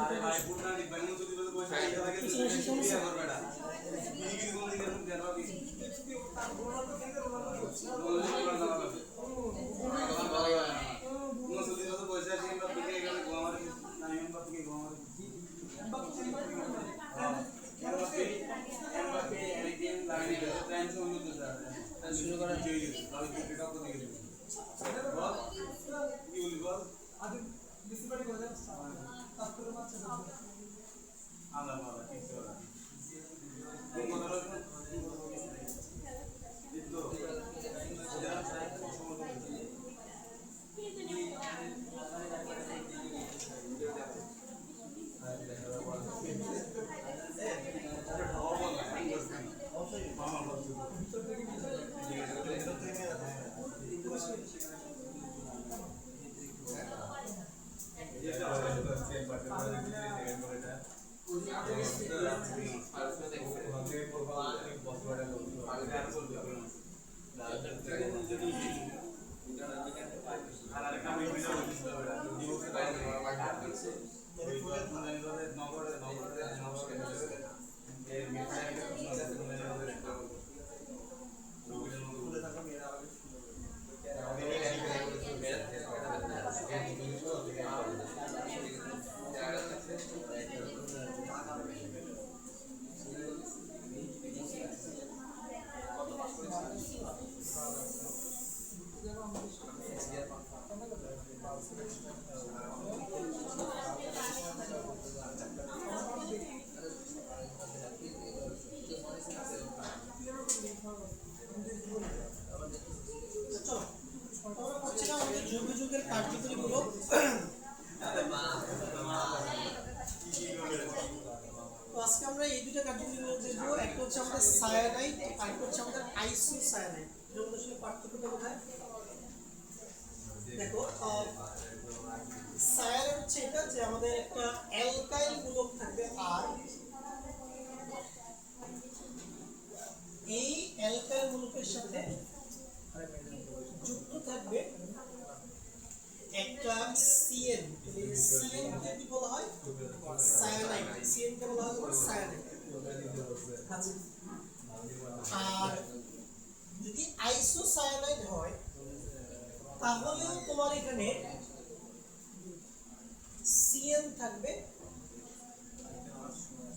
আরে ভাই পুরনা দি বানু যদি বলে পয়সা এটা লাগে তো বিয়ে করবে না কি কোন দিকে দেন হবে তার বড় তো কেন মুসলি তো পয়সা দিয়ে বাপ দিকে এখানে গোমার না এম বাপ দিকে গোমার এমবাপে এরিকেন লাইনে ট্রান্স হলো তো স্যার শুরু করা জয় আমি ক্রিকেট অফ দিকে বল কি বলি বল আজ ডিসিপ্লিন করে দাও সাত করে মারছে আলা বাবা ঠিক আছে কোন কথা বলছো দিতো যোগাযোগের কার্যকরীগুলো আজকে আমরা এই দুটো কার্যকরীগুলো দেখবো। একটা হচ্ছে আমাদের সায়ানাইড আর একটা হচ্ছে আমাদের আইসোসায়ানাইড। এর মধ্যে আসলে পার্থক্যটা কোথায় দেখো। সায়ানাইড হচ্ছে এটা যে আমাদের একটা অ্যালকাইল মূলক থাকবে আর এই অ্যালকাইল মূলকের সাথে যুক্ত থাকবে একটা সিএন। সিএন কে কি বলা হয়? সায়ানাইড। সিএন কে বলা হয় সায়ানাইড। আচ্ছা, আর যদি আইসোসায়ানাইড হয় তাহলেও তোমার এখানে সিএন থাকবে,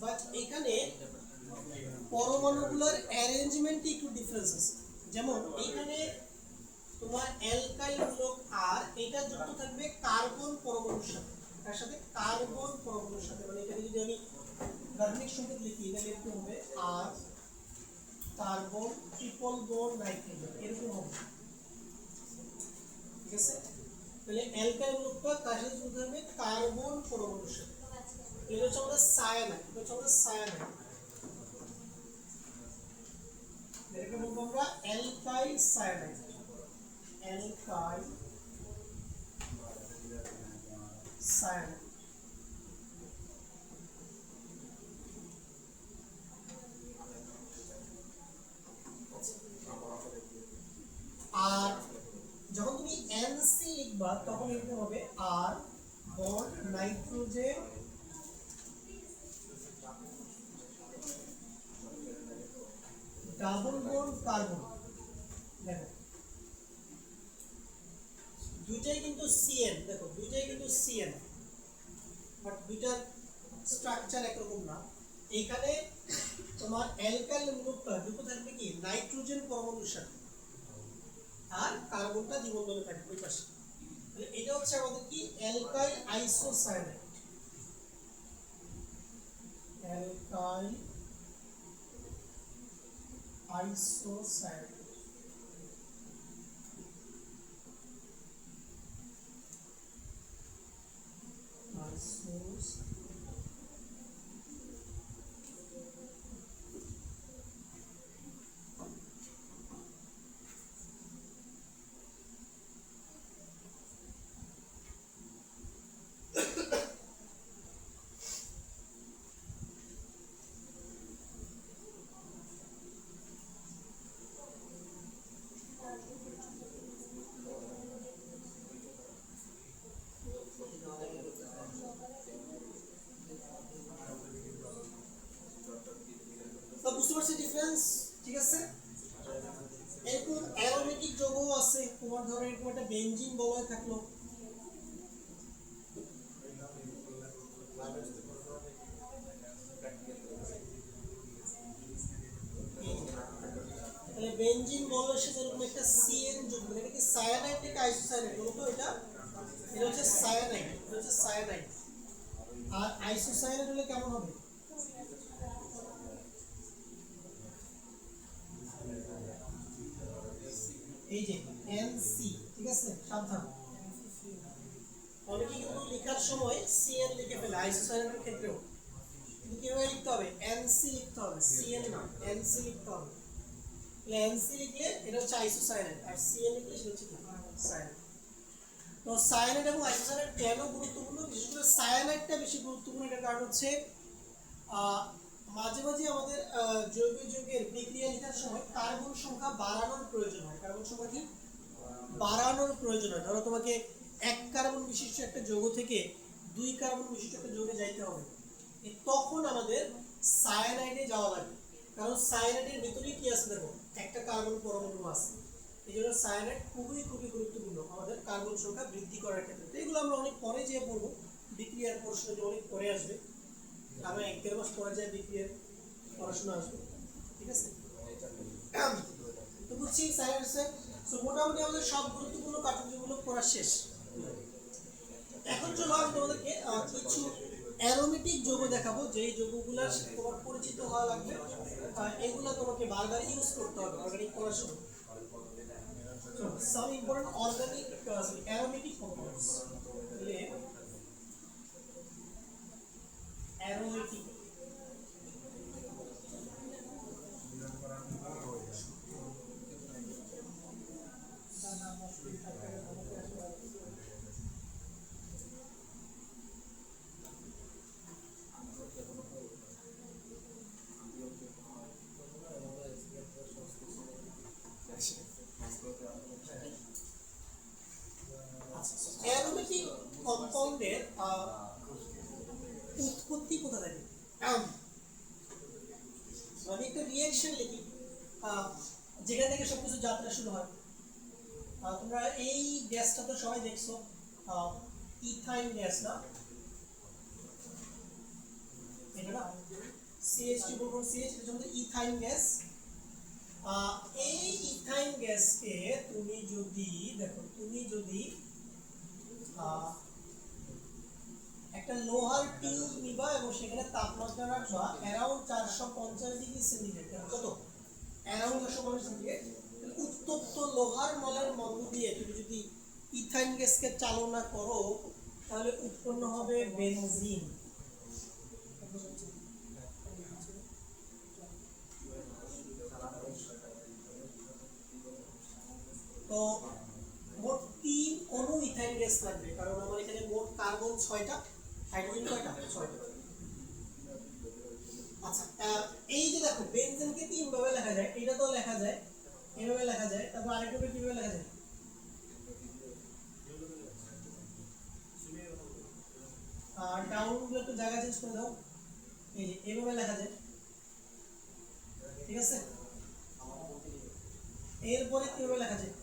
বাট এখানে পরমাণুগুলোর অ্যারেঞ্জমেন্টে একটু ডিফারেন্স আছে। যেমন এইখানে তোমার অ্যালকাইল মূলক আর এটা যুক্ত থাকবে কার্বন পরমাণুর সাথে। তার সাথে কার্বন পরমাণুর সাথে, মানে এখানে যদি আমি গাঠনিক সংকেত লিখি তাহলে একটু হবে আর কার্বন ট্রিপল বন্ড নাইট্রোজেন এরকম হবে। ঠিক আছে, তাহলে অ্যালকাইল মূলকটা কার সাথে যুক্ত থাকবে? কার্বন পরমাণুর সাথে। এটা হচ্ছে আমাদের সায়ানাইড। এটা হচ্ছে আমাদের সায়ানাইড। এটাকে বলবো আমরা অ্যালকাইল সায়ানাইড। Alkyl cyanide. আর যখন তুমি এনসি লিখবা তখন এরকম হবে আর bond nitrogen double bond carbon. দেখো দুইটাই কিন্তু সিএন। দেখো দুইটাই কিন্তু সিএন, বাট দুইটার স্ট্রাকচার একরকম না। এইখানে তোমার অ্যালকাইল মূলকটা যুক্ত থাকবে কি নাইট্রোজেন পরমাণুর সাথে আর কার্বনটা দ্বিবন্ধনে থাকবে ওই পাশে। তাহলে এটা হচ্ছে আমাদের কি অ্যালকাইল আইসোসায়ানাইড। Alkyl isocyanide. তোমার ধরো এরকম একটা বেনজিন বলয় থাকলো, তাহলে বেনজিন বলয়ের সাথে এরকম একটা সিএন যুক্ত, এটা কি সায়ানাইড থেকে আইসোসায়ানাইড বলতো? এটা এটা হচ্ছে সায়ানাইড, এটা হচ্ছে সায়ানাইড। আর আইসোসায়ানাইড হলে কেমন হবে? এই যে এনসি, ঠিক আছে, সাবধান, অনেকে কিন্তু লেখার সময় সিএন লিখে ফেলে আইসোসায়ানাইডের ক্ষেত্রেও, কিন্তু কিভাবে লিখতে হবে? এনসি লিখতে হবে, সিএন না, এনসি লিখতে হবে। তাহলে এনসি লিখলে এটা হচ্ছে আইসোসায়ানাইড, আর সিএন লিখলে সেটা হচ্ছে সায়ানাইড। তো সায়ানাইড এবং আইসোসায়ানাইড কেন গুরুত্বপূর্ণ? বিশেষ করে সায়ানাইডটা বেশি গুরুত্বপূর্ণ, এটার কারণ হচ্ছে মাঝে মাঝে আমাদের জৈব যৌগের বিক্রিয়া লেখার সময় কার্বন সংখ্যা বাড়ানোর প্রয়োজন হয়। কার্বন সংখ্যা কি বাড়ানোর প্রয়োজন হয়? ধরো তোমাকে 1 কার্বন বিশিষ্ট একটা যৌগ থেকে 2 কার্বন বিশিষ্ট একটা যৌগে যাইতে হবে, তখন আমাদের সায়ানাইডে যাওয়া লাগে, কারণ সায়ানাইডের ভিতরে কি আছে দেখো, একটা কার্বন পরমাণু আছে। এই জন্য সায়ানাইড খুবই খুবই গুরুত্বপূর্ণ আমাদের কার্বন সংখ্যা বৃদ্ধি করার ক্ষেত্রে। তো এগুলো আমরা অনেক পরে যেয়ে পড়বো, বিক্রিয়ার প্রশ্নটি অনেক পরে আসবে, আমরা 1-1.5 মাস পরে যায় বিক্রিয়ার পড়াশোনা আসবে, ঠিক আছে? তো বুঝছি সায়ানাইড। সো মোটামুটি আমাদের সব গুরুত্বপূর্ণ কার্যগুলো পড়া শেষ। এখন চলো আমি তোমাদেরকে কিছু অ্যারোমেটিক যৌগ দেখাবো, যেই যৌগগুলোর সাথে তোমার পরিচিত হওয়া লাগবে, এগুলো তোমাকে বারবার ইউজ করতে হবে অর্গানিক করার সময়। So some important organic aromatic compounds. Aromatic. Aromatic কম্পাউন্ডের উৎপত্তি কোথা থেকে? আমি একটা রিঅ্যাকশন লিখি যেখান থেকে সবকিছু যাত্রা শুরু হয়। তোমরা এই গ্যাসটা তো সবাই দেখছো, ইথাইন গ্যাস না? এটা না CH2 বলুন, CH এর জন্য ইথাইন গ্যাস। এই ইথাইন গ্যাসকে তুমি যদি দেখো, তুমি যদি একটা লোহার টিউব নিবা এবং সেখানে তাপমাত্রা রাখবা অ্যারাউন্ড 450 ডিগ্রি সেন্টিগ্রেড, কত? Around 450 centigrade. উত্তপ্ত লোহার মলের মধ্য দিয়ে তুমি যদি ইথাইন গ্যাসকে চালনা করো, তাহলে উৎপন্ন হবে বেনজিন। তো মোট 3 অণু ইথাইন গ্যাস লাগবে, কারণ আমার এখানে মোট কার্বন 6টা, হাইড্রোজেন কয়টা? 6টা। আচ্ছা, এই যে দেখো বেনজিনকে 3 ভাবে লেখা যায়, এটা তো লেখা যায় এভাবে লেখা যায়, তারপর আরেকভাবে কিভাবে লেখা যায়? ডাউন গুলো একটু জায়গা চেঞ্জ করে দাও, এই যে এভাবে লেখা যায়, ঠিক আছে? এরপরে কিভাবে লেখা যায়?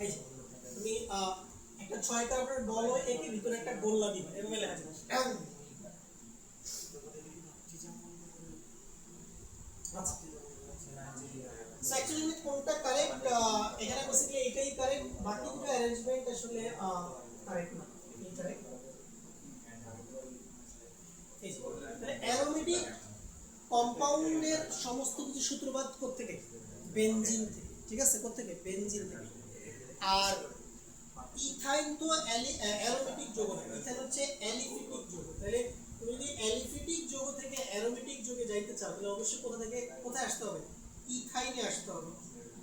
এই যে তুমি একটা 6 কার্বনের বলয় একে ভিতরে একটা গোল্লা দিবে, এভাবে লেখা যায়। আচ্ছা, সো অ্যাকচুয়ালি কোনটা কারেক্ট, এখানে বেসিক্যালি এটাই কারেক্ট, বাকি দুটো অ্যারেঞ্জমেন্ট আসলে কারেক্ট না, ইনকারেক্ট। তাহলে অ্যারোমেটিক কম্পাউন্ডের সমস্ত কিছু সূত্রপাত করতে থেকে বেনজিন থেকে, ঠিক আছে? কোত্থেকে? বেনজিন থেকে। আর ইথাইন তো অ্যারোমেটিক যৌগ না, ইথাইন হচ্ছে অ্যালিফিটিক যৌগ। তাহলে তুমি যদি অ্যালিফিটিক যৌগ থেকে অ্যারোমেটিক যৌগে যাইতে চাও, তাহলে অবশ্যই কোথা থেকে কোথায় আসতে হবে? ইথাইনে আসতে হবে।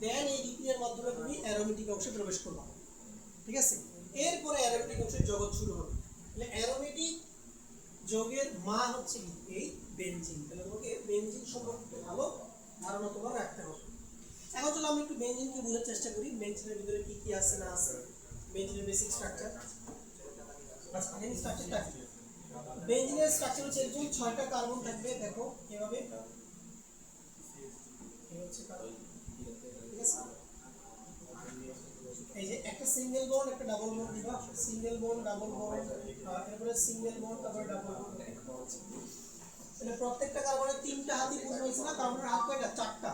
দেন এই বিক্রিয়ার মাধ্যমে তুমি অ্যারোমেটিক অংশে প্রবেশ করবে, ঠিক আছে? এরপরে অ্যারোমেটিক অংশের জগৎ শুরু হবে। তাহলে অ্যারোমেটিক যৌগের মা হচ্ছে কি? এই বেনজিন। তাহলে তোমাকে বেনজিন সম্পর্কে ভালো ধারণা তোমার রাখতে হবে। এখন চলো আমরা একটু বেনজিনকে বোঝার চেষ্টা করি, বেনজিনের ভিতরে কি কি আছে না আছে, বেনজিনের বেসিক স্ট্রাকচার। আচ্ছা এখানে স্ট্রাকচারটা বেঞ্জিনের স্ট্রাকচার হচ্ছে এরকম 6টা কার্বন থাকবে দেখো এভাবে এই হচ্ছে কার্বন ঠিক আছে এই যে একটা সিঙ্গেল বন্ড একটা ডাবল বন্ড দিবা সিঙ্গেল বন্ড ডাবল বন্ড এরপরে সিঙ্গেল বন্ড তারপরে ডাবল বন্ড তাহলে প্রত্যেকটা কার্বনের 3টা হাতই পূর্ণ হয়েছে না কার্বনের হাত কয়টা 4টা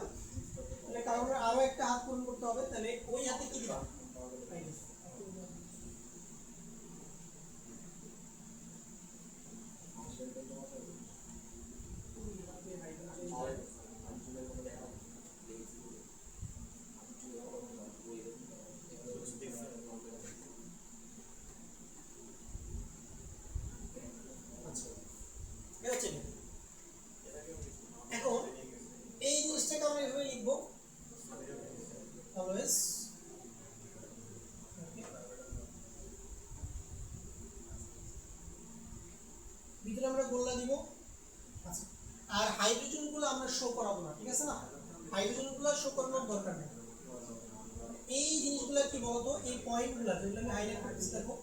তাহলে কার্বনের আরো একটা হাত পূরণ করতে হবে তাহলে ওই হাতে কি দিবা এখন এই জিনিসটাকে আমরা এভাবে লিখবো অলওয়েজ ভিতরে আমরা গোল্লা দিব আচ্ছা আর হাইড্রোজেন গুলো আমরা শো করাবো না ঠিক আছে না হাইড্রোজেন গুলো শো করানোর দরকার নেই এই জিনিসগুলো কি বলতো এই পয়েন্টগুলো যেগুলো আমি হাইলাইট করতেছি দেখো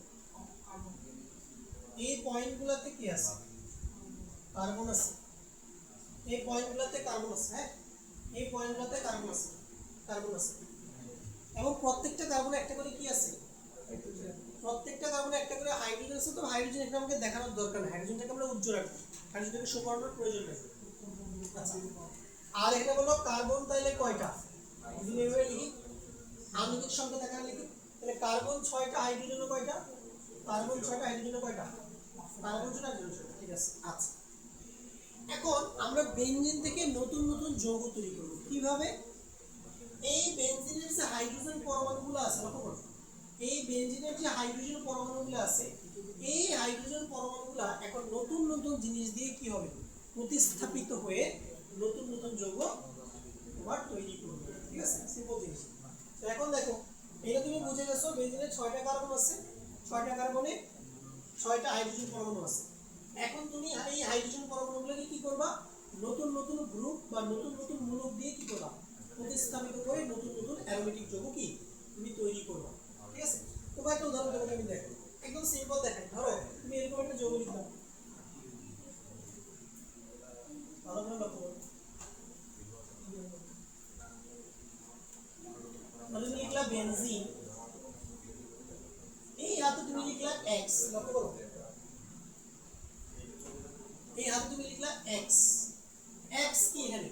এই পয়েন্টগুলোতে কি আছে কার্বন আছে এই পয়েন্টগুলোতে কার্বন আছে হ্যাঁ এই পয়েন্টগুলোতে কার্বন আছে এবং প্রত্যেকটা কার্বনে একটা করে কি আছে প্রত্যেকটা কার্বনে একটা করে হাইড্রোজেন আছে তো হাইড্রোজেন এখানে আমাকে দেখানোর দরকার নেই হাইড্রোজেনটাকে আমরা উজ্জ্বল রাখবো হাইড্রোজেনটাকে শো করানোর প্রয়োজন নেই আচ্ছা আর এখানে বলো কার্বন তাইলে কয়টা যদি এভাবে লিখি আণবিক সংখ্যা দেখা লিখি তাহলে কার্বন 6টা হাইড্রোজেন কয়টা কার্বন 6টা হাইড্রোজেন কয়টা কার্বন 6টা হাইড্রোজেন ঠিক আছে আচ্ছা এখন আমরা বেনজিন থেকে নতুন নতুন যৌগ তৈরি করব কিভাবে এই বেনজিনের যে হাইড্রোজেন পরমাণুগুলো আছে লক্ষ্য করো এই বেনজিনের যে হাইড্রোজেন পরমাণুগুলো আছে এই হাইড্রোজেন পরমাণুগুলো এখন নতুন নতুন জিনিস দিয়ে কি হবে প্রতিস্থাপিত হয়ে নতুন নতুন যৌগ তোমার তৈরি করবে ঠিক আছে সিম্পল জিনিস তো এখন দেখো এটা তুমি বুঝে গেছো বেনজিনের 6টা কার্বন আছে 6টা কার্বনে 6টা হাইড্রোজেন পরমাণু আছে এখন তুমি এই হাইড্রোজেন পরমাণুগুলোকে কি করবা নতুন নতুন গ্রুপ বা নতুন নতুন মূলক দিয়ে কি করবা প্রতিস্থাপিত করে নতুন নতুন অ্যারোমেটিক যৌগ কি তুমি তৈরি করবা ঠিক আছে তোমার একটা উদাহরণ দেবো আমি দেখো একদম সিম্পল দেখাই ধরো তুমি এরকম একটা যৌগ লিখলাম ভালো করে লক্ষ্য করো মানে তুমি লিখলা বেনজিন এই হাতে তুমি লিখলা x লক্ষ্য করো এই হাতে তুমি লিখলা x x কি এখানে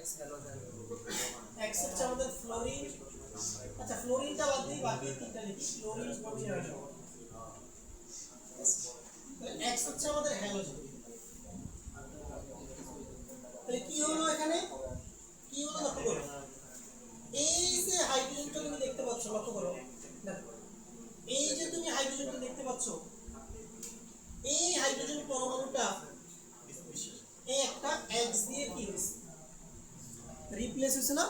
x হ্যালোজেন x হচ্ছে আমাদের ফ্লোরিন আচ্ছা ফ্লোরিনটা বাদ দিয়ে বাকি তিনটা লিখি ফ্লোরিন বলছি হয় তাহলে x হচ্ছে আমাদের হ্যালোজেন তাহলে কি হলো এখানে কি হলো লক্ষ্য করো এই যে হাইড্রোজেনটা তুমি দেখতে পাচ্ছ লক্ষ্য করো দেখো এই যে তুমি হাইড্রোজেনটা দেখতে পাচ্ছ এই হাইড্রোজেন পরমাণুটা এই একটা x দিয়ে কি হইছে রিপ্লেস হইছে না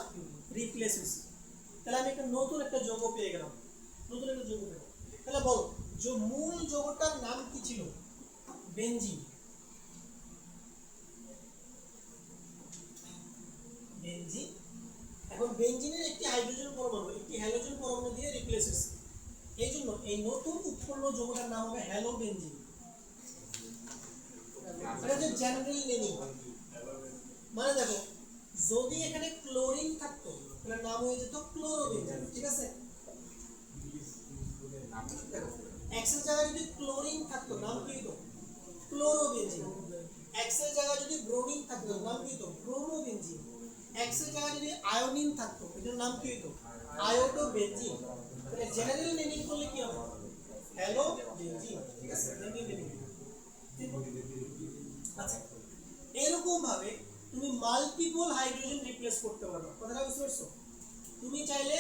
রিপ্লেস হইছে তাহলে আমি একটা নতুন একটা যৌগ পেয়ে গেলাম নতুন একটা যৌগ পেলাম তাহলে বলো যে মূল যৌগটার নাম কি ছিল বেনজিন বেনজিন এখন বেনজিনের একটি হাইড্রোজেন পরমাণু একটি হ্যালোজেন পরমাণু দিয়ে রিপ্লেস হইছে এইজন্য এই নতুন উৎপন্ন যৌগটার নাম হবে হ্যালো বেনজিন এটা যে জেনারেল নেমিং মানে দেখো যদি এখানে ক্লোরিন থাকতো তাহলে নাম হয়ে যেত ক্লোরোবেনজিন ঠিক আছে দেখো x এর জায়গায় যদি ক্লোরিন থাকতো নাম কি হতো ক্লোরোবেনজিন x এর জায়গায় যদি ব্রোমিন থাকতো নাম কি হতো ব্রোমোবেনজিন x এর জায়গায় যদি আয়োডিন থাকতো এটার নাম কি হতো আয়োডোবেনজিন তাহলে জেনারেল নেমিং করলে কি হবে হ্যালো বেনজিন ঠিক আছে জেনারেল নেমিং আচ্ছা এরকম ভাবে তুমি মাল্টিপল হাইড্রোজেন রিপ্লেস করতে পারো কথাটা বুঝতে পারছো তুমি চাইলে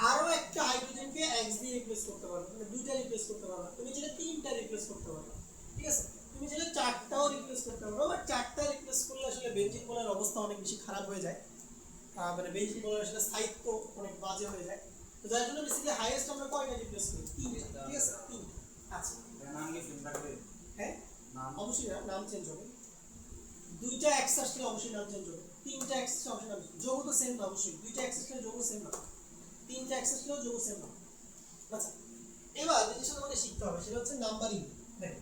আরো একটা হাইড্রোজেনকে x দিয়ে রিপ্লেস করতে পারো মানে দুইটা রিপ্লেস করতে পারো তুমি চাইলে তিনটা রিপ্লেস করতে পারো ঠিক আছে তুমি চাইলে চারটাও রিপ্লেস করতে পারো বাট চারটা রিপ্লেস করলে আসলে বেনজিন বলের অবস্থা অনেক বেশি খারাপ হয়ে যায় মানে বেনজিন বলের আসলে স্থায়িত্ব অনেক বাজে হয়ে যায় তো যার জন্য বেসিক্যালি হাইয়েস্ট আমরা কয়টা রিপ্লেস করি তিনটা ঠিক আছে তিন আচ্ছা নাম কি চেঞ্জ থাকবে হ্যাঁ নাম অবশ্যই নাম চেঞ্জ হবে দুইটা x আসলে অবশ্যই নাম চেঞ্জ হবে তিনটা x আসলে অবশ্যই নাম যৌগ তো সেম না অবশ্যই দুইটা x আসলে যৌগ সেম না তিনটা x আসলেও যৌগ সেম না আচ্ছা এবার যে জিনিসটা তোমাকে শিখতে হবে সেটা হচ্ছে নাম্বারিং। দেখো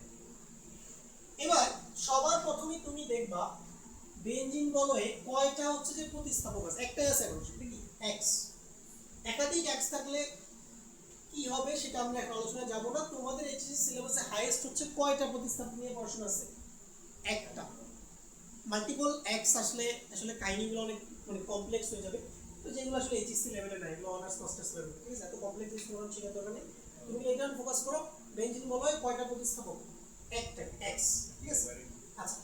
এবার সবার প্রথমে তুমি দেখবা বেঞ্জিন বলয়ে কয়টা হচ্ছে যে প্রতিস্থাপক আছে, একটাই আছে এখন, সেটা কি x। একাধিক x থাকলে কি হবে সেটা আমরা এখন আলোচনায় যাব না। তোমাদের এইচএসসি সিলেবাসে হাইয়েস্ট হচ্ছে কয়টা প্রতিস্থাপক নিয়ে পড়াশোনা আছে, একটা। মাল্টিপল x আসলে আসলে কাহিনীগুলো অনেক মানে কমপ্লেক্স হয়ে যাবে, তো যেগুলো আসলে এইচএসসি লেভেলে নাই, এগুলো অনার্স মাস্টার্স লেভেল, ঠিক আছে? এত কমপ্লেক্স জিনিস শেখার দরকার নেই। তুমি এটা ফোকাস করো, বেঞ্জিন বলয় কয়টা প্রতিস্থাপক, একটা x, ঠিক আছে? আচ্ছা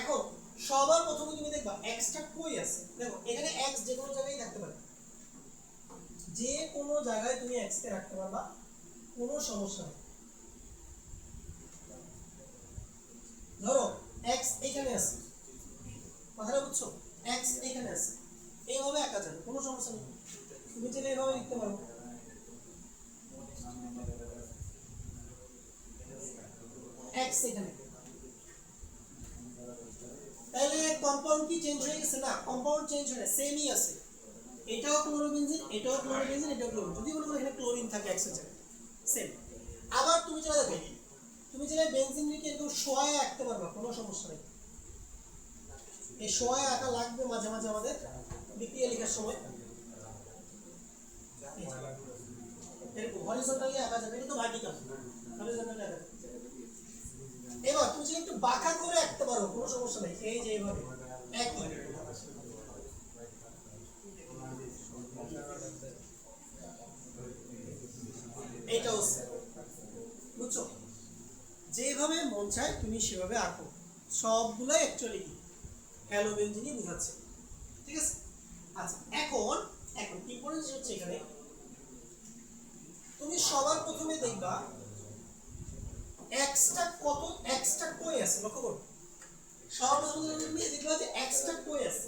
এখন সবার প্রথমে তুমি দেখবা x টা কই আছে। দেখো এখানে x যে কোনো জায়গায় থাকতে পারে, যে কোনো জায়গায় তুমি x কে রাখতে পারবা, কোনো সমস্যা নেই। ধরো x এখানে আছে, কথাটা বুঝছো, x এখানে আছে, এইভাবে আঁকা যাবে, কোনো সমস্যা নেই। তুমি চাইলে এইভাবে লিখতে পারো, x এখানে। তাহলে কম্পাউন্ড কি চেঞ্জ হয়ে গেছে? না, কম্পাউন্ড চেঞ্জ হয় না, সেমই আছে। এটাও ক্লোরোবেনজিন, এটাও ক্লোরোবেনজিন, এটাও ক্লোরিন। যদি বলো এখানে ক্লোরিন থাকে x এর জায়গায়, সেম। আবার তুমি চাইলে দেখো, তুমি চাইলে বেনজিনকে এরকম শোয়ায় আঁকতে পারবা, কোনো সমস্যা নেই। এই শোয়ায় আঁকা লাগবে মাঝে মাঝে আমাদের বিক্রিয়া লেখার সময়, এরকম হরিজন্টালি আঁকা যাবে, এটা তো ভার্টিক্যাল, হরিজন্টালি আঁকা যাবে। এবার তুমি যদি একটু বাঁকা করে আঁকতে পারো, কোনো সমস্যা নেই, এই যে এইভাবে একই। এইটাও বুঝছো, যেভাবে মন চায় তুমি সেভাবে আঁকো, সবগুলাই অ্যাকচুয়ালি কি হ্যালোবেনজিনই বোঝাচ্ছে, ঠিক আছে? আচ্ছা এখন এখন ইম্পর্টেন্ট হচ্ছে এখানে তুমি সবার প্রথমে দেখবা এক্সটা কত, এক্সটা কই আছে, লক্ষ্য করো। সবার প্রথমে তুমি দেখবা যে এক্সটা কই আছে,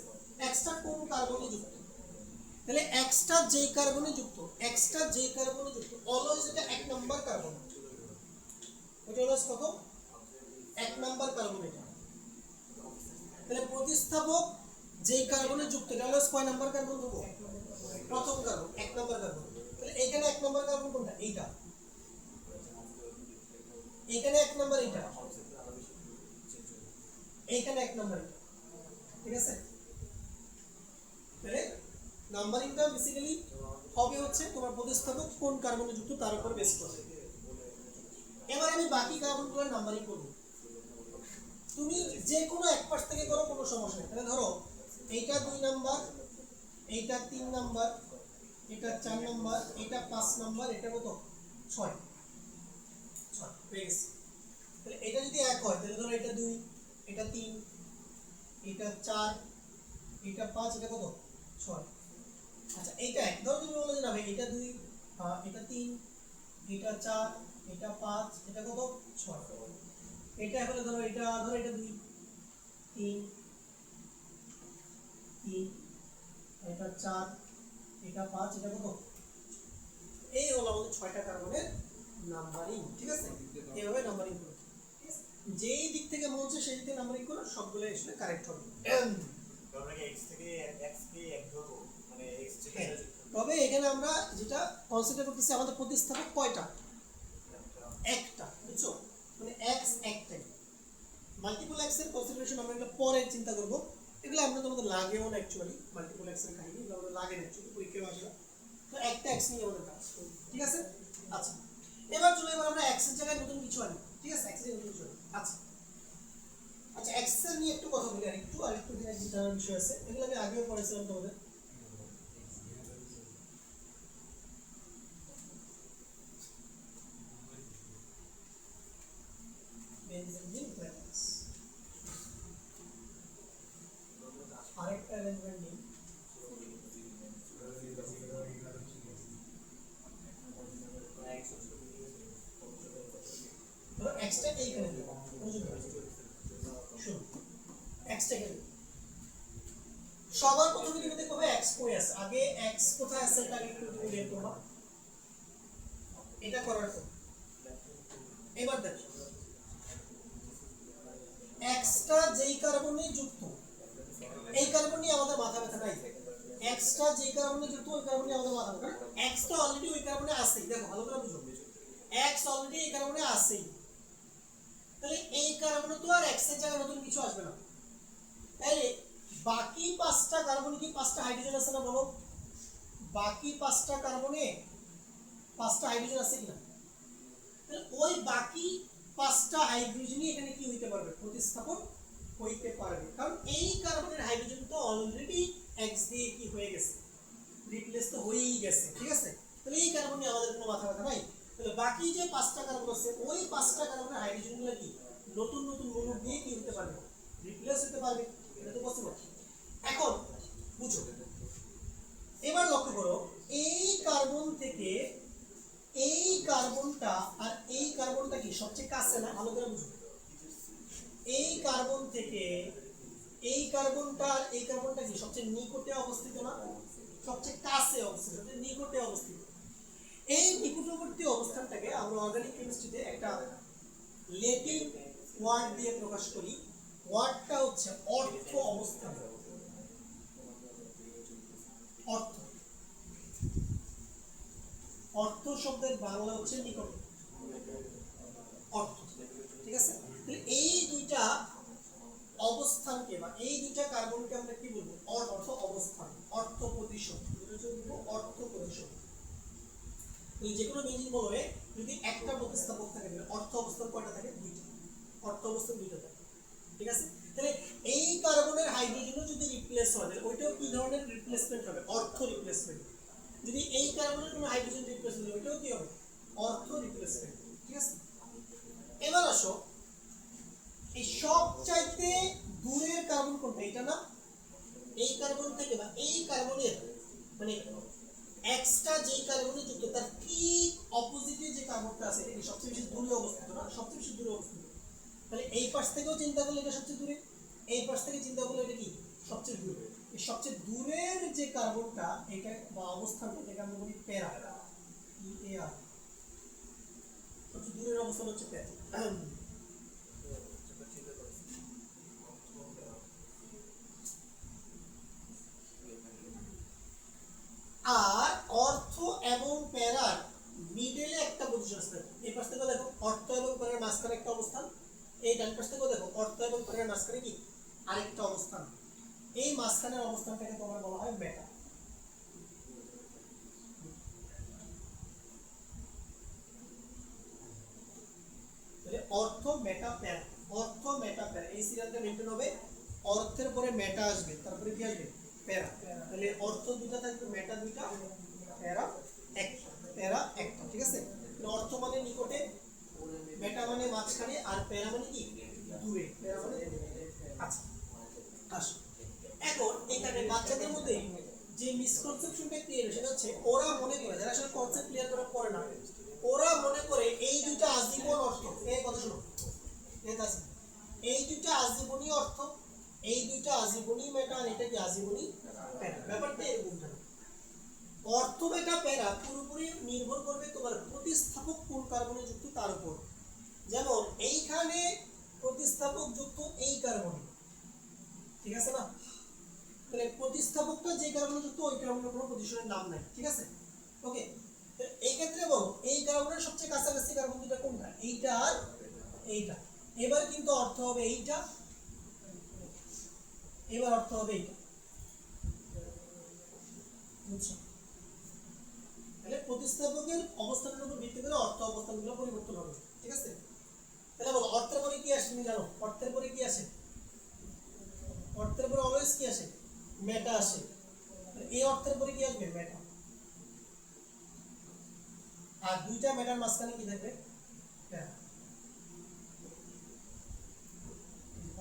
এক্সটা কোন কার্বনে যুক্ত। তাহলে এক্সটা যে কার্বনে যুক্ত, এক্সটা যে কার্বনে যুক্ত অলওয়েজ এটা এক নাম্বার কার্বন। এটা অলওয়েজ কত, এক নাম্বার কার্বন এটা। তাহলে প্রতিস্থাপক যেই কার্বনে যুক্ত এটা অলওয়েজ কয় নাম্বার কার্বন দেবো, প্রথম কার্বন, এক নাম্বার কার্বন। তাহলে এখানে এক নাম্বার কার্বন কোনটা, এইটা। এখানে এক নাম্বার এটা, এইখানে এক নাম্বার এটা, ঠিক আছে? তাহলে নাম্বারিংটা বেসিক্যালি হবে হচ্ছে তোমার প্রতিস্থাপক কোন কার্বনে যুক্ত তার উপর বেস করে। এবার আমি বাকি কার্বনগুলোর নাম্বারিং করব, তুমি যে কোনো এক পাশ থেকে করো, কোনো সমস্যা নেই। তাহলে ধরো এইটা 2 নাম্বার, এইটা 3 নাম্বার, এটা 4 নাম্বার, এটা 5 নাম্বার, এটা কত 6 হয়ে গেছে। তাহলে এটা যদি এক হয় তাহলে ধরো এটা 2, এটা 3, এটা 4, এটা 5, এটা কত 6। আচ্ছা এইটা এক, ধরো তুমি বলো যে না ভাই এটা 2, এটা 3, এটা 4, এটা 5, এটা কত 6। এটা হলে ধরো এটা 2, 3, 3, এটা 4, এটা 5, এটা কত। এই হলো আমাদের 6টা কার্বনের নাম্বারিং, ঠিক আছে? এইভাবে নাম্বারিং করো, ঠিক আছে? যেই দিক থেকে মন চায় সেই দিক থেকে নাম্বারিং করো, সবগুলো আসলে কারেক্ট হবে। আমরা কি x থেকে x কে এক ধরবো, মানে x থেকে হ্যাঁ, তবে এখানে আমরা যেটা কনসিডার করতেছি আমাদের প্রতিস্থাপক কয়টা, একটা, বুঝছো? মানে x একটাই। মাল্টিপল x এর কনসিডারেশন আমরা এটা পরে চিন্তা করব, এগুলো আমরা তোমাদের লাগেও না অ্যাকচুয়ালি, মাল্টিপল x এর কাহিনী এগুলো আমাদের লাগে না অ্যাকচুয়ালি, পরীক্ষায় আসে না। তো একটা x নিয়ে আমাদের কাজ, ঠিক আছে? আচ্ছা এবার চলো, এবার আমরা x এর জায়গায় নতুন কিছু আনি, ঠিক আছে? x এর নতুন কিছু আনি। আচ্ছা আচ্ছা x এর নিয়ে একটু কথা বলি, আরেকটু জিনিস জানার বিষয় আছে, এগুলো আমি আগেও পড়েছিলাম তোমাদের। বেনজিন প্লাস আরেকটা অ্যারেঞ্জমেন্ট নিই, ধরো x টা এইখানে দেব, শুনুন x টা এখানে দেব। সবার প্রথমে তুমি দেখো x কই আছে, আগে x কোথায় আছে এটা আগে একটু তুমি বের করবা, এটা করার পর এবার দেখো x টা যেই কার্বনে যুক্ত, এই কার্বন নিয়ে আমাদের মাথা ব্যথা নাই। x টা যেই কার্বনে যুক্ত ওই কার্বন নিয়ে আমাদের মাথা ব্যথা, x টা অলরেডি ওই কার্বনে আছে। দেখো ভালো করে বুঝো, এক্স অলরেডি এই কার্বনে আছেই, তাহলে এই কার্বনে তো আর এক্স এর জায়গায় নতুন কিছু আসবে না। তাহলে বাকি 5টা কার্বনে কি 5টা হাইড্রোজেন আছে না বলো? বাকি 5টা কার্বনে 5টা হাইড্রোজেন আছে কিনা? তাহলে ওই বাকি 5টা হাইড্রোজেনই এখানে কি হইতে পারবে? প্রতিস্থাপন হইতে পারবে, কারণ এই কার্বনের হাইড্রোজেন তো অলরেডি এক্স দিয়ে কি হয়ে গেছে, রিপ্লেস তো হয়েই গেছে, ঠিক আছে? তাহলে এই কার্বন নিয়ে আমাদের কোনো মাথা ব্যথা নাই। তাহলে বাকি যে 5টা কার্বন আছে ওই 5টা কার্বনের হাইড্রোজেনগুলো কি নতুন নতুন মৌল দিয়ে কি হতে পারবে? রিপ্লেস হতে পারবে। এটা তো পসিবল। এখন বুঝো, এবার লক্ষ্য করো, এই কার্বন থেকে এই কার্বনটা আর এই কার্বনটা কি সবচেয়ে কাছে না? ভালো করে বুঝো, এই কার্বন থেকে এই কার্বনটা আর এই কার্বনটা কি সবচেয়ে নিকটে অবস্থিত না? সবচেয়ে কাছে অবস্থিত, সবচেয়ে নিকটে অবস্থিত। এই নিকটবর্তী অবস্থানটাকে আমরা অর্গানিক কেমিস্ট্রিতে একটা ল্যাটিন ওয়ার্ড দিয়ে প্রকাশ করি। ওয়ার্ডটা হচ্ছে অর্থ অবস্থান। অর্থ অর্থ শব্দের বাংলা হচ্ছে নিকট। অর্থ, ঠিক আছে? তাহলে এই দুইটা অবস্থানকে বা এই দুইটা কার্বনকে আমরা কি বলবো? অর্থ অবস্থান, অর্থ প্রতিশোধ। অর্থ প্রতিশোধ। এই যে কোনো বেঞ্জিন বলবে যদি একটা প্রতিস্থাপক থাকে তাহলে অর্থ অবস্থান কয়টা থাকে? দুইটা। অর্থ অবস্থান দুইটা থাকে, ঠিক আছে? তাহলে এই কার্বনের হাইড্রোজেনও যদি রিপ্লেস হয় তাহলে ওইটাও কি ধরনের রিপ্লেসমেন্ট হবে? অর্থ রিপ্লেসমেন্ট। যদি এই কার্বনের কোনো হাইড্রোজেন রিপ্লেস হয় ওইটাও কি হবে? অর্থ রিপ্লেসমেন্ট, ঠিক আছে? এবার আসো, এই সবচাইতে দূরের কার্বন কোনটা? এটা না? এই কার্বন থেকে বা এই কার্বনের মানে এক্সট্রা যে কার্বনে যুক্ত তার ঠিক অপোজিটে যে কার্বনটা আছে এটা কি সবচেয়ে বেশি দূরে অবস্থিত না? সবচেয়ে বেশি দূরে অবস্থিত। তাহলে এই পাশ থেকেও চিন্তা করলে এটা সবচেয়ে দূরে, এই পাশ থেকে চিন্তা করলে এটা কি সবচেয়ে দূরে। এই সবচেয়ে দূরের যে কার্বনটা এটা বা অবস্থানটা এটাকে আমরা বলি প্যারা। PAR, সবচেয়ে দূরের অবস্থান হচ্ছে প্যারা। আর অর্থ এবং প্যারার মিডলে একটা পজিশন আছে। এই পাশ থেকে দেখো অর্থ এবং প্যারার মাঝখানে একটা অবস্থান, এই ডান পাশ থেকে দেখো অর্থ এবং প্যারার মাঝখানে কি আরেকটা অবস্থান। এই মাঝখানের অবস্থানটাকে তোমার বলা হয় মেটা। তাহলে অর্থ মেটা প্যারা, অর্থ মেটা প্যারা এই সিরিয়ালটা মেইনটেইন হবে। অর্থের পরে মেটা আসবে, তারপরে কি আসবে? প্যারা। তাহলে অর্থ দুটো থাকবে, মেটা দুটো, প্যারা একটা। প্যারা একটা, ঠিক আছে? অর্থ মানে নিকটে, মেটা মানে মাঝখানে, আর প্যারা মানে কি দূরে। প্যারা মানে আচ্ছা আসো, এখন এখানে বাচ্চাদের মধ্যে যে মিসকনসেপশনটা ক্লিয়ার সেটা হচ্ছে ওরা মনে করে, যারা আসলে কনসেপ্ট ক্লিয়ার করার পরে না, ওরা মনে করে এই দুইটা আজীবন অর্থ। এই কথা শোনো, এই দুইটা আজীবনী অর্থ, এই দুইটা আজীবনী মেটা, আর এটা কি আজীবনী প্যারা। ব্যাপারটা এরকম না। অর্থ মেটা প্যারা পুরোপুরি নির্ভর করবে তোমার প্রতিস্থাপক কোন কার্বনে যুক্ত তার উপর। যেমন এইখানে প্রতিস্থাপক যুক্ত এই কার্বনে, ঠিক আছে না? তাহলে প্রতিস্থাপকটা যে কার্বনে যুক্ত ওই কার্বনের কোনো পজিশনের নাম নাই, ঠিক আছে? ওকে, এই ক্ষেত্রে বলো এই কার্বনের সবচেয়ে কাছাকাছি কার্বন দুটো কোনটা? এইটা আর এইটা। এবার কিন্তু অর্থ হবে এইটা, এবার অর্থ হবে এইটা, বুঝছো? তাহলে প্রতিস্থাপকের অবস্থানের উপর ভিত্তি করে অর্থ অবস্থানগুলো পরিবর্তন হবে, ঠিক আছে? তাহলে বলো অর্থের পরে কি আসে? তুমি জানো অর্থের পরে কি আসে? অর্থের পরে অলওয়েজ কি আসে? মেটা আসে। এই অর্থের পরে কি আসবে? মেটা। আর দুইটা মেটার মাঝখানে কি থাকবে? প্যারা।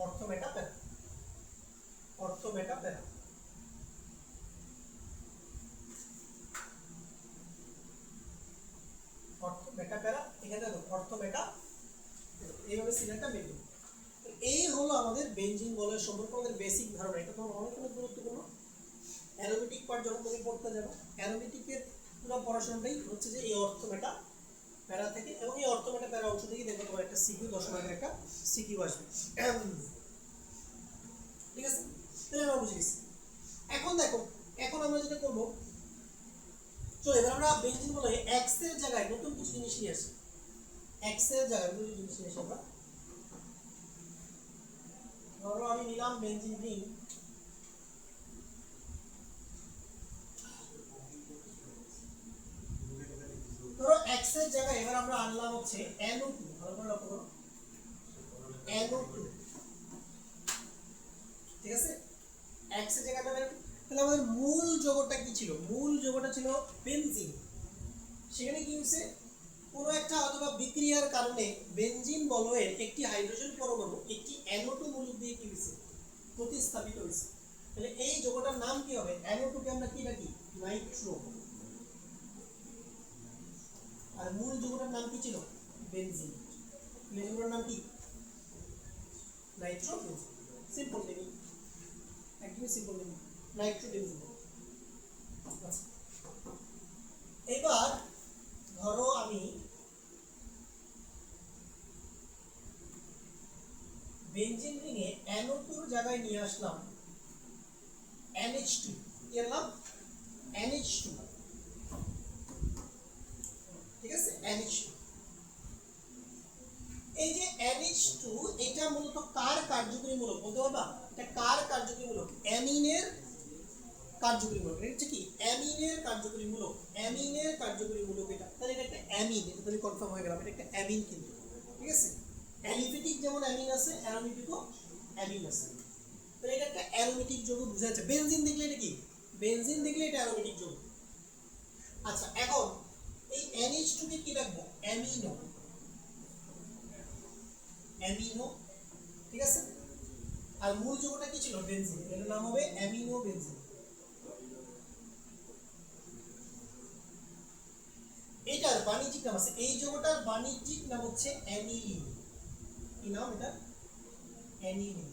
অর্থ মেটা প্যারা, অর্থ মেটা প্যারা। অর্থ মেটা প্যারা, এখানে দেখো অর্থ মেটা, এইভাবে সিরিয়ালটা মেনটেন। এই হলো আমাদের বেঞ্জিন বলের সম্পর্কে আমাদের বেসিক ধারণা। এটা তোমার অনেক অনেক গুরুত্বপূর্ণ। অ্যারোমেটিক পার্ট যখন তুমি পড়তে যাবে, অ্যারোমেটিকের পুরো পড়াশোনাটাই হচ্ছে যে এই অর্থ মেটা প্যারা থেকে, এবং এই অর্থ মেটা প্যারা অংশ থেকে দেখবে তোমার একটা সিকিউ, 10 মার্কের একটা সিকিউ আসবে, ঠিক আছে? তাহলে আমরা বুঝে গেছি। এখন দেখো, এখন আমরা যেটা করবো, চলো এবার আমরা বেঞ্জিন বলে এক্স এর জায়গায় নতুন কিছু জিনিস নিয়ে আসি। এক্স এর জায়গায় দুই জিনিস নিয়ে আমরা ধরো আমি নিলাম বেনজিন রিং, ধরো এক্স এর জায়গায় এবার আমরা আনলাম হচ্ছে NO2, ভালো করে লক্ষ্য করো NO2, ঠিক আছে এক্স এর জায়গাটা তাহলে আমাদের মূল যৌগটা কি ছিল? মূল যৌগটা ছিল বেনজিন। সেখানে কি হয়েছে, কোনো একটা অথবা বিক্রিয়ার কারণে বেনজিন বলয়ের একটি হাইড্রোজেন পরমাণু একটি NO2 মূলক দিয়ে কি হয়েছে, প্রতিস্থাপিত হয়েছে। তাহলে এই যৌগটার নাম কি হবে? NO2 কে আমরা কি ডাকি? নাইট্রো। আর মূল যৌগটার নাম কি ছিল? বেনজিন। এই যৌগটার নাম কি? Nitro benzene. সিম্পল নেমি, একদমই সিম্পল নেমি, নাইট্রো বেনজিন। আচ্ছা, এবার ধরো আমি বেনজিন রিংয়ে NO2 এর জায়গায় নিয়ে আসলাম NH2, কি আনলাম? NH2, ঠিক আছে NH2। এই যে NH2 এটা মূলত কার কার্যকরী মূলক বলতে পারবা? এটা কার কার্যকরী মূলক? অ্যামিনের কার্যকরী মূলক। এটা হচ্ছে কি? অ্যামিনের কার্যকরী মূলক। অ্যামিনের কার্যকরী মূলক এটা। তাহলে এটা একটা অ্যামিন, এটা তুমি কনফার্ম হয়ে গেলাম, এটা একটা অ্যামিন কিন্তু, ঠিক আছে? অ্যালিফেটিক যেমন অ্যামিন আছে, অ্যারোমেটিকও অ্যামিন আছে। তাহলে এটা একটা অ্যারোমেটিক যৌগ বোঝা যাচ্ছে। বেনজিন দেখলে এটা কি? বেনজিন দেখলে এটা অ্যারোমেটিক যৌগ। আচ্ছা, এখন এই NH2 কে কি রাখবো? অ্যামিনো। অ্যামিনো, ঠিক আছে? আর মূল যৌগটা কি ছিল? বেনজিন। এর নাম হবে অ্যামিনো বেনজিন। এটার বাণিজ্যিক নাম আছে, এই যৌগটার বাণিজ্যিক নাম হচ্ছে অ্যানিলিন। কি নাম এটা? অ্যানিলিন।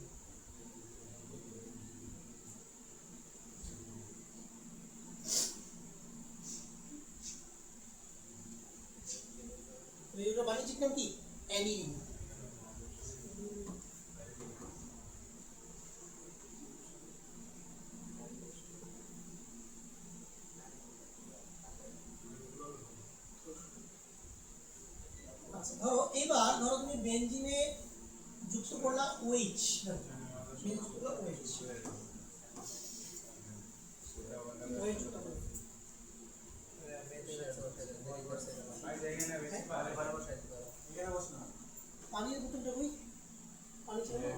এটার বাণিজ্যিক নাম কি? অ্যানিলিন। আচ্ছা, ধরো এবার ধরো তুমি বেনজিনে যুক্ত করলা OH, বেনজিন যুক্ত করলা OH, OH যুক্ত করলা। পানির বোতলটা কই? পানি ছিল না?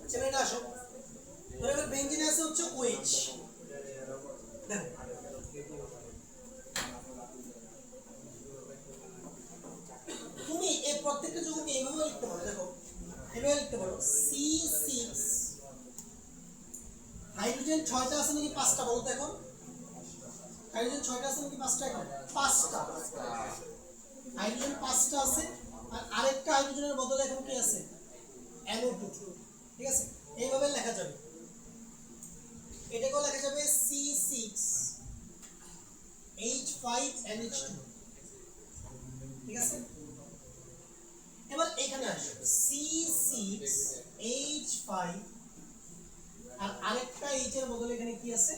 আচ্ছা, এটা আসো। ধরো এবার বেনজিনে আছে হচ্ছে OH। দেখো তুমি এই প্রত্যেকটা যৌগকে এইভাবে লিখতে পারো, দেখো এভাবে লিখতে পারো C6, হাইড্রোজেন 6টা আছে নাকি 5টা বলো তো এখন? হাইড্রোজেন 6টা আছে নাকি 5টা এখন? 5টা। হাইড্রোজেন 5টা আছে, আর আরেকটা হাইড্রোজেনের বদলে এখন কি আছে? NO2, ঠিক আছে? এইভাবে লেখা যাবে, এটাকেও লেখা যাবে C6H5NH2, ঠিক আছে? এবার এখানে আসো C6H5 আর আরেকটা H এর বদলে এখানে কি আছে?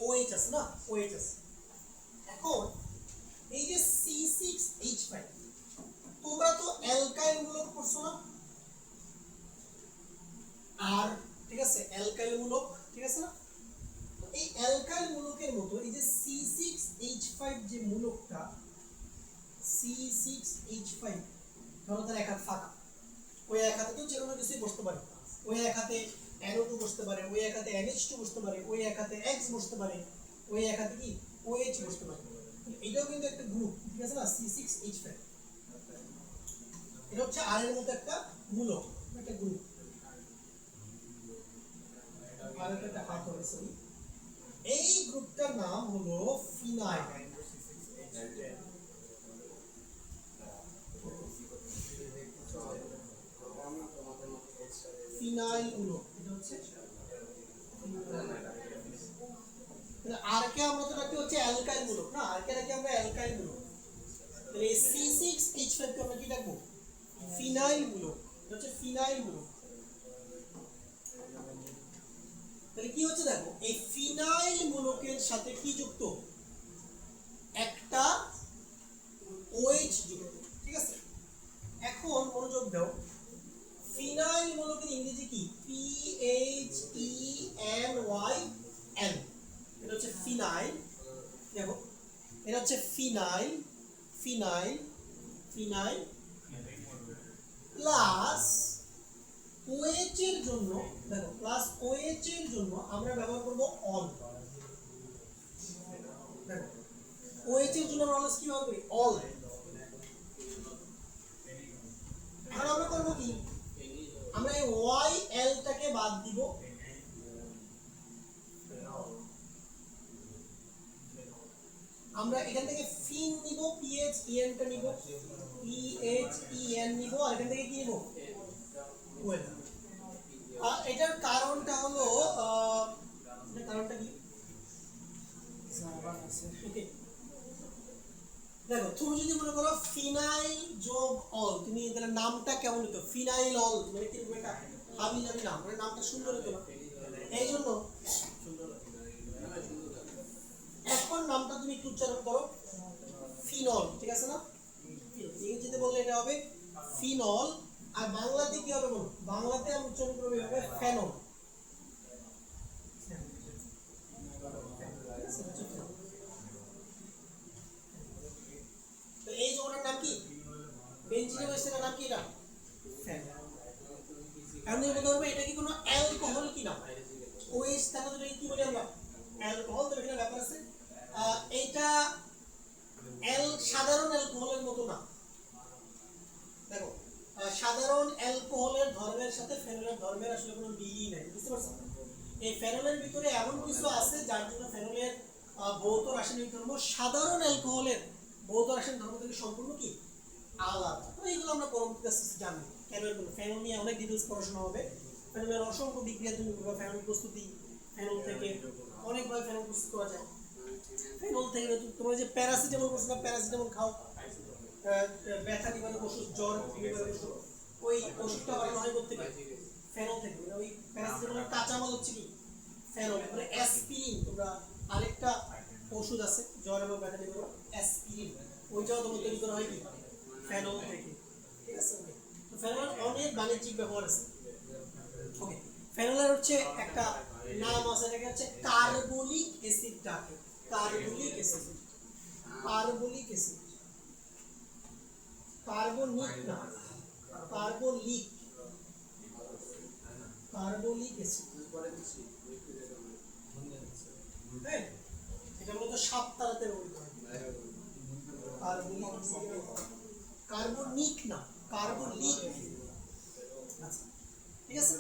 OH আছে না? OH আছে। এখন এই যে C6H5, তোমরা তো অ্যালকাইল মূলক পড়ছো না? আর ঠিক আছে, অ্যালকাইল মূলক, ঠিক আছে না? এই অ্যালকাইল মূলকের মতো এই যে C6H5 যে মূলকটা, C6H5 ধরো তার এক হাত ফাঁকা, ওই এক হাতে তো যেকোনো কিছুই বসতে পারে, ওই এক হাতে NO2 বসতে পারে, ওই এক হাতে NH2 বসতে পারে, ওই এক হাতে X বসতে পারে, ওই এক হাতে কি OH বসতে পারে। এটাও কিন্তু একটা গ্রুপ, ঠিক আছে না? C6H5 এটা হচ্ছে আর এর মতো একটা মূলক, একটা গ্রুপ। আর একটা হাত হবে, সরি। এই গ্রুপটার নাম হলো ফিনাইল। ফিনাইল মূলক, এটা হচ্ছে আর কে আমরা তো রাখি হচ্ছে অ্যালকাইল মূলক না, আর কে রাখি আমরা অ্যালকাইল মূলক। তাহলে এই C6H5 কে আমরা কি রাখবো? ফিনাইল মূলক, এটা হচ্ছে ফিনাইল মূলক। তাহলে কি হচ্ছে দেখো, এই ফিনাইল মূলকের সাথে কি যুক্ত? একটা OH যুক্ত, ঠিক আছে? এখন মনোযোগ দাও, ফিনাইল মূলকের ইংরেজি কি? PHENYL, এটা হচ্ছে ফিনাইল। দেখো এটা হচ্ছে phenyl, phenyl, phenyl plus OH এর জন্য, দেখো প্লাস OH এর জন্য আমরা ব্যবহার করব অল। দেখো OH এর জন্য আমরা অলওয়েজ কি ব্যবহার করি? অল। আর আমরা করব কি? আমরা এই YL টাকে বাদ দিব, আমরা এখান থেকে ফিন নিব, PHEN টা নিব, PHEN নিব, আর এখান থেকে কি নিব? ওয়েল। এটার কারণটা হলো এটার কারণটা কি? ওকে দেখো, তুমি যদি মনে করো ফিনাইল যোগ অল, তুমি তাহলে নামটা কেমন হতো? ফিনাইল অল, মানে কি একটা হাবি জাবি নাম, মানে নামটা সুন্দর হতো না, এই জন্য সুন্দর। এখন নামটা তুমি একটু উচ্চারণ করো, ফিনল, ঠিক আছে না? ইংরেজিতে বললে এটা হবে ফিনল, আর বাংলাতে কি হবে বলো? বাংলাতে আমি উচ্চারণ করব হবে ফেনল। তো এই যৌগটার নাম কি? বেনজিনের এর নাম কি? এটা ফেনল। এখন তুমি বলতে পারবে এটা কি কোনো অ্যালকোহল কিনা? OH তাহলে এটা কি বলি আমরা? অ্যালকোহল। তো এখানে ব্যাপার আছে, এইটা সাধারণ অ্যালকোহলের মতো না। দেখো সাধারণ অ্যালকোহলের ধর্মের সাথে ফেনলের ধর্মের আসলে কোনো মিলই নাই, বুঝতে পারছো? এই ফেনলের ভিতরে এমন কিছু আছে যার জন্য ফেনলের ভৌত রাসায়নিক ধর্ম সাধারণ অ্যালকোহলের ভৌত রাসায়নিক ধর্ম থেকে সম্পূর্ণ কি আলাদা। তো এইগুলো আমরা পরবর্তীতে জানি কেন। ফেনল নিয়ে অনেক ডিটেইলস পড়াশোনা হবে। ফেনলের অসংখ্য বিক্রিয়া তুমি ফেনল প্রস্তুতি, ফেনল থেকে অনেকভাবে ফেনল প্রস্তুত করা যায়। ফেনল থেকে তোমরা যে প্যারাসিটামল বলছো, প্যারাসিটামল খাও, ব্যথা নিবারক ওষুধ, জ্বর নিবারক ওষুধ, ওই ওষুধটা বানানো হয় করতে পারে ফেনল থেকে। ওই প্যারাসিটামলের কাঁচামাল হচ্ছে কি ফেনল। মানে অ্যাসপিরিন, তোমরা আরেকটা ওষুধ আছে জ্বর এবং ব্যথা নিবারক, অ্যাসপিরিন, ওইটাও তোমার তৈরি করা হয় কি ফেনল থেকে, ঠিক আছে? তো ফেনলের অনেক বাণিজ্যিক ব্যবহার আছে। ওকে, ফেনলের হচ্ছে একটা নাম আছে, এটাকে হচ্ছে কার্বলিক অ্যাসিড ডাকে। Carbolic acid, carbolic acid, carbonic না, কার্বলিক, কার্বলিক অ্যাসিড। হ্যাঁ, এটা মূলত সাপ তাড়াতে ব্যবহৃত হয়। কার্বলিক, কার্বনিক না, কার্বলিক। আচ্ছা ঠিক আছে,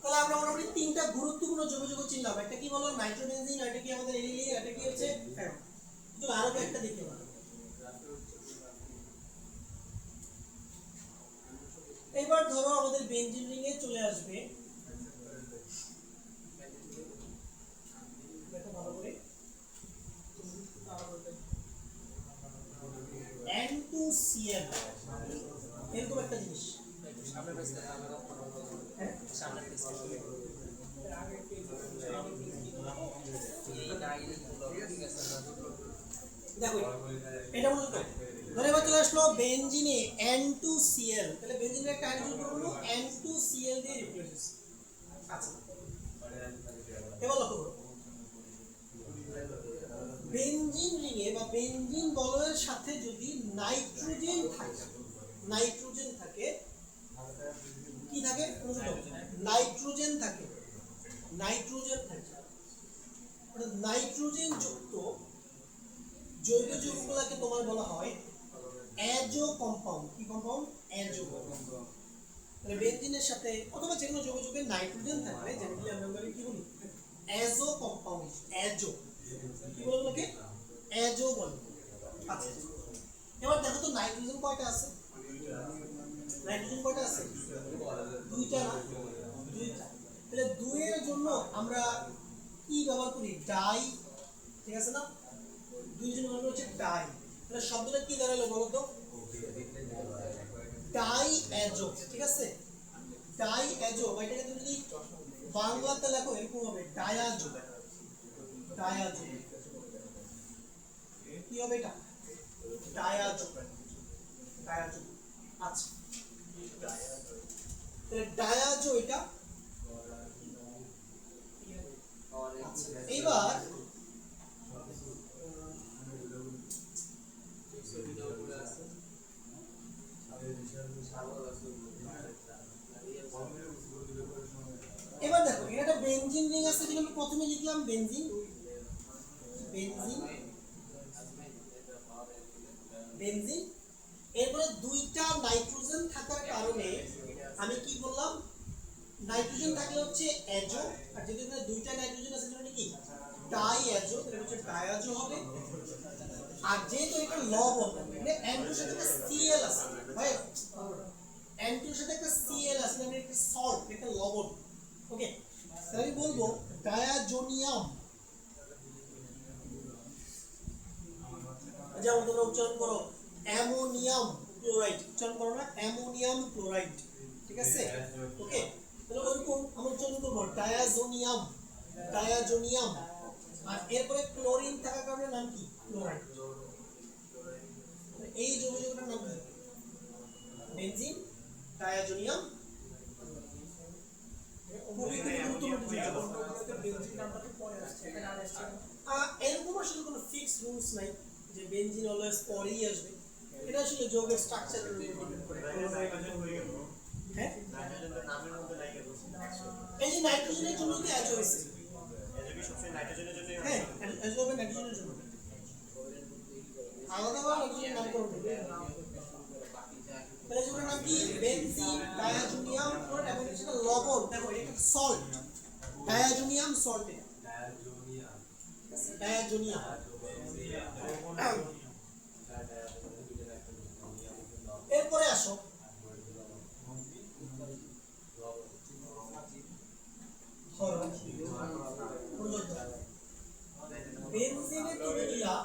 তাহলে আমরা মোটামুটি তিনটা গুরুত্বপূর্ণ যোগাযোগ চিনলাম। একটা কি বললাম? নাইট্রোবেনজিন, এটা কি আমাদের এলিলি, এটা কি হচ্ছে ফেনল। তো আরো একটা দেখতে পাবো। এবার ধরো আমাদের বেনজিন রিং এ চলে আসবে, দেখো ভালো করে, N2Cl, এরকম একটা জিনিস। দেখো এটা বলতো, ধরে এবার চলে আসলো বেনজিনে N2Cl, তাহলে বেনজিনের একটা হাইড্রোজেন পরমাণু N2Cl দিয়ে রিপ্লেস হচ্ছে। আচ্ছা এবার লক্ষ্য করো, বেনজিন রিংয়ে বা বেনজিন বলয়ের সাথে যদি নাইট্রোজেন থাকে, নাইট্রোজেন থাকে, কি থাকে? নাইট্রোজেন থাকে, নাইট্রোজেন থাকে। নাইট্রোজেন যুক্ত জৈব যৌগগুলোকে তোমার বলা হয় অ্যাজো কম্পাউন্ড। কি কম্পাউন্ড? Azo compound. তাহলে বেনজিনের সাথে অথবা যে কোনো যৌগ যুগে নাইট্রোজেন থাকলে জেনারেলি আমরা কি বলি? Azo compound. অ্যাজো কি বলবো? কি অ্যাজো বলে। আচ্ছা এবার দেখো তো নাইট্রোজেন কয়টা আছে? নাইট্রোজেন কয়টা আছে? দুইটা না? দুইটা। তাহলে দুইয়ের জন্য আমরা কি ব্যবহার করি? ডাই, ঠিক আছে না? দুইয়ের জন্য ব্যবহার হচ্ছে ডাই। তাহলে শব্দটা কি দাঁড়ালো বলো তো? ডাই অ্যাজো, ঠিক আছে? ডাই অ্যাজো, এটাকে তুমি যদি বাংলাতে লেখো এরকম হবে ডায়াজো। ডায়াজো কি হবে এটা? ডায়াজো। ডায়াজো। আচ্ছা, তাহলে ডায়াজো এটা। এবার এবার দেখো এখানে একটা বেনজিন রিং আছে, যেটা আমি প্রথমে লিখলাম বেনজিন। বেনজিন বেনজিন এরপরে দুইটা নাইট্রোজেন থাকার কারণে আমি কি বললাম? নাইট্রোজেন থাকলে হচ্ছে অ্যাজো, আর যেহেতু এখানে দুইটা নাইট্রোজেন আছে সেটা কি? ডাই অ্যাজো, তাহলে হচ্ছে ডায়াজো হবে। আর যেহেতু এটা লবণ, মানে অ্যান্টোর সাথে একটা সিএল আছে, রাইট? অ্যান্টোর সাথে একটা সিএল আছে, মানে একটা সল্ট, একটা লবণ। ওকে, তাহলে আমি বলবো ডায়াজোনিয়াম। যেমন তোমরা উচ্চারণ করো অ্যামোনিয়াম ক্লোরাইড, উচ্চারণ করো না অ্যামোনিয়াম ক্লোরাইড, ঠিক আছে? ওকে, তাহলে ওইরকম আমরা উচ্চারণ করবো ডায়াজোনিয়াম। ডায়াজোনিয়াম। আর এরপরে ক্লোরিন থাকার কারণে নাম কি? ক্লোরাইড। এই যৌগটার নাম কি? Benzene, diazonium. এরকম আসলে কোনো ফিক্সড রুলস নাই যে বেনজিন অলওয়েজ পরেই আসবে। এটা আসলে যৌগের স্ট্রাকচারের উপর ডিপেন্ড করে। হ্যাঁ, এই যে নাইট্রোজেনের জন্য কি অ্যাজো হইছে? হ্যাঁ, অ্যাজো হবে নাইট্রোজেনের জন্য। আলাদা আলাদা নাইট্রোজেনের নামকরণ হবে। তাহলে যেটার নাম কি? বেনজিন, ডায়াজোনিয়াম, ক্লোরাইড, এবং সেটা লবণ। দেখো এটা সল্ট, ডায়াজোনিয়াম সল্ট। ডায়াজোনিয়াম। এরপরে আসো বেনজিনে তুমি দিলা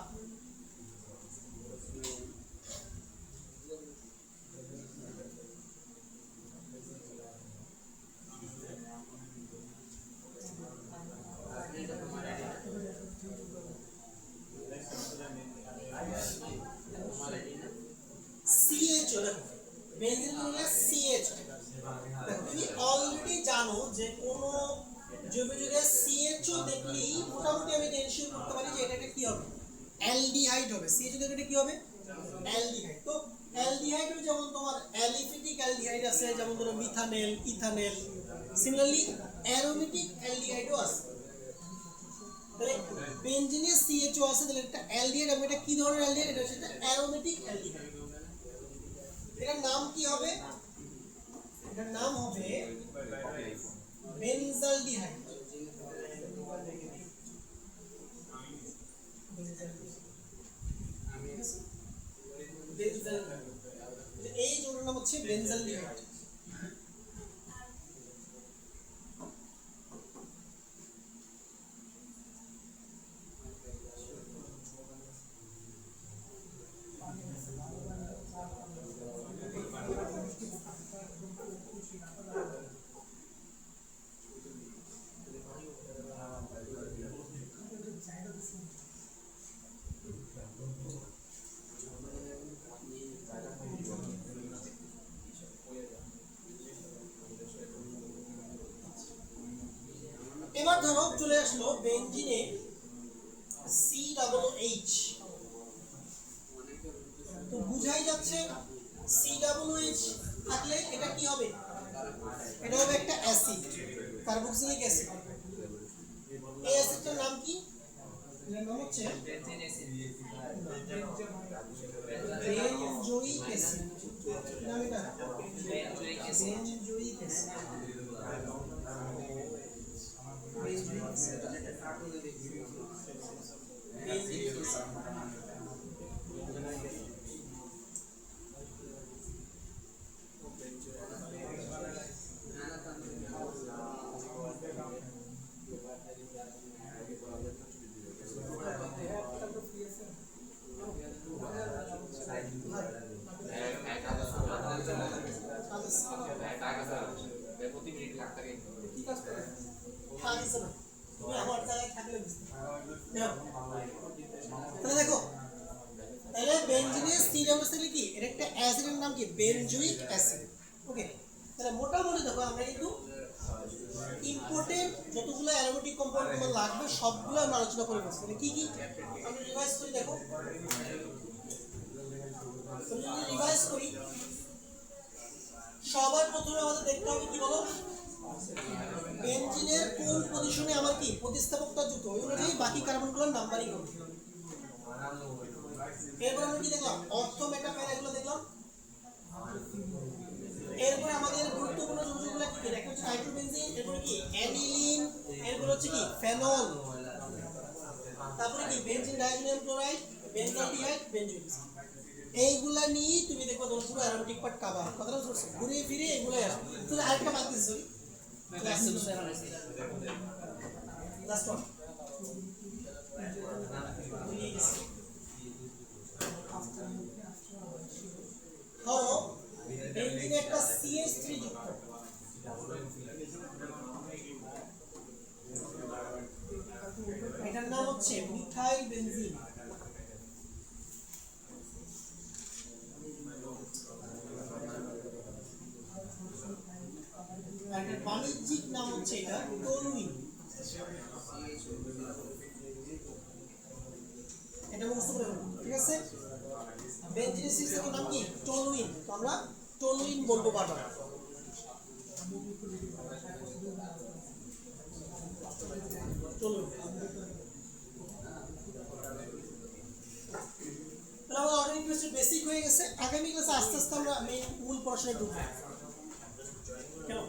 CHO। দেখো বেনজিন হলো CH। তুমি অলরেডি জানো যে কোন যৌগের CHO দেখলেই মোটামুটি আমি টেনশন করতে পারি যে এটা কি হবে? অ্যালডিহাইড হবে। CHO দেখলে এটা কি হবে? অ্যালডিহাইড। তো অ্যালডিহাইড যেমন তোমার অ্যালিফেটিক অ্যালডিহাইড আছে, যেমন ধরো মিথানেল, ইথানেল। সিমিলারলি অ্যারোমেটিক অ্যালডিহাইডও আছে। তাহলে বেনজিনে CHO আছে, তাহলে এটা অ্যালডিহাইড হবে। এটা কি ধরনের অ্যালডিহাইড? এটা হচ্ছে অ্যারোমেটিক অ্যালডিহাইড। এটার নাম কি হবে? এটার নাম হবে বেনজালডিহাইড। এই যৌগের নাম হচ্ছে বেনজালডিহাইড। এবার ধরো চলে আসলো বেনজিনে COOH। তো বুঝাই যাচ্ছে COOH থাকলে এটা কি হবে? এটা হবে একটা অ্যাসিড, কার্বক্সিলিক অ্যাসিড। এই অ্যাসিডটার নাম কি? এর নাম হচ্ছে বেনজোইক অ্যাসিড। নাম এটা বেনজোইক অ্যাসিড। তাহলে দেখো, তাহলে বেনজিনের স্থির অবস্থায় কি এর একটা অ্যাসিডের নাম কি বেনজুইক অ্যাসিড। ওকে, তাহলে মোটামুটি দেখো আমরা কিন্তু ইম্পর্টেন্ট যতগুলো অ্যারোমেটিক কম্পাউন্ড তোমার লাগবে সবগুলো আমরা আলোচনা করে ফেলছি। তাহলে কি কি আমরা রিভাইজ করি, দেখো রিভাইজ করি। সবার প্রথমে আমাদের দেখতে হবে কি বলো, বেনজিনের কোন পজিশনে আমার কি প্রতিস্থাপকটা যুক্ত, ওই অনুযায়ী বাকি কার্বনগুলোর নাম্বারিং হবে। এরপর আমরা কি দেখলাম, অর্থ মেটা প্যারা এগুলো দেখলাম। এরপর আমাদের গুরুত্বপূর্ণ যৌগগুলো কি কি, একটা হচ্ছে নাইট্রোবেনজিন, এরপর কি অ্যানিলিন, এরপর হচ্ছে কি ফেনল, তারপরে কি বেনজিন ডাইঅ্যামিনাম ক্লোরাইড, বেনজালডিহাইড, বেনজুইক। এইগুলা নিয়ে তুমি দেখো তোমার পুরো অ্যারোমেটিক পার্ট কভার, কথাটা বুঝছো, ঘুরে ফিরে এগুলাই আসবে। তুমি আরেকটা বাদ দিছো, লাস্ট ওয়ান ধরো বেনজিনে একটা CH3 যুক্ত, এটার নাম হচ্ছে মিথাইল বেনজিন। আর এটার বাণিজ্যিক নাম হচ্ছে এটা টলুইন। এটা মুখস্থ করে ফেলো, ঠিক আছে? বেনজিনের সিস্টেমের নাম কি টলুইন, তো আমরা টলুইন বলবো বারবার। টলুইন তাহলে আমাদের অর্গানিক কেমিস্ট্রি বেসিক হয়ে গেছে। আগামী ক্লাসে আস্তে আস্তে আমরা মেইন মূল পড়াশোনায় ঢুকবো। কেন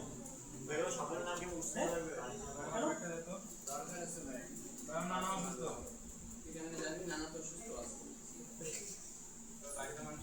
বেরো সকলের নাম কি মুছতে হবে? নানা অসুস্থ এখানে জানি নানা তো সুস্থ আছে। বাড়িতে মানুষ